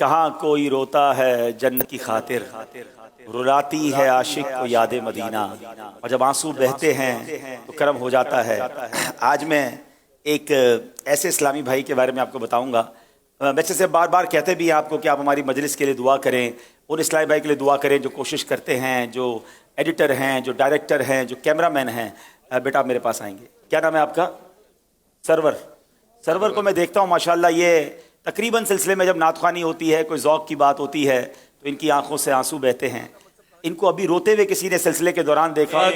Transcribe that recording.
کہاں کوئی روتا ہے جنت کی خاطر، رلاتی ہے عاشق کو یاد مدینہ، اور جب آنسو بہتے ہیں تو کرم ہو جاتا ہے۔ آج میں ایک ایسے اسلامی بھائی کے بارے میں آپ کو بتاؤں گا، ویسے سے بار بار کہتے بھی ہیں آپ کو کہ آپ ہماری مجلس کے لیے دعا کریں، اور اسلامی بھائی کے لیے دعا کریں جو کوشش کرتے ہیں، جو ایڈیٹر ہیں، جو ڈائریکٹر ہیں، جو کیمرہ مین ہیں۔ بیٹا آپ میرے پاس آئیں گے، کیا نام ہے آپ کا؟ سرور۔ سرور کو میں دیکھتا ہوں ماشاءاللہ یہ تقریباً سلسلے میں جب نعت خوانی ہوتی ہے، کوئی ذوق کی بات ہوتی ہے تو ان کی آنکھوں سے آنسو بہتے ہیں۔ ان کو ابھی روتے ہوئے کسی نے سلسلے کے دوران دیکھا؟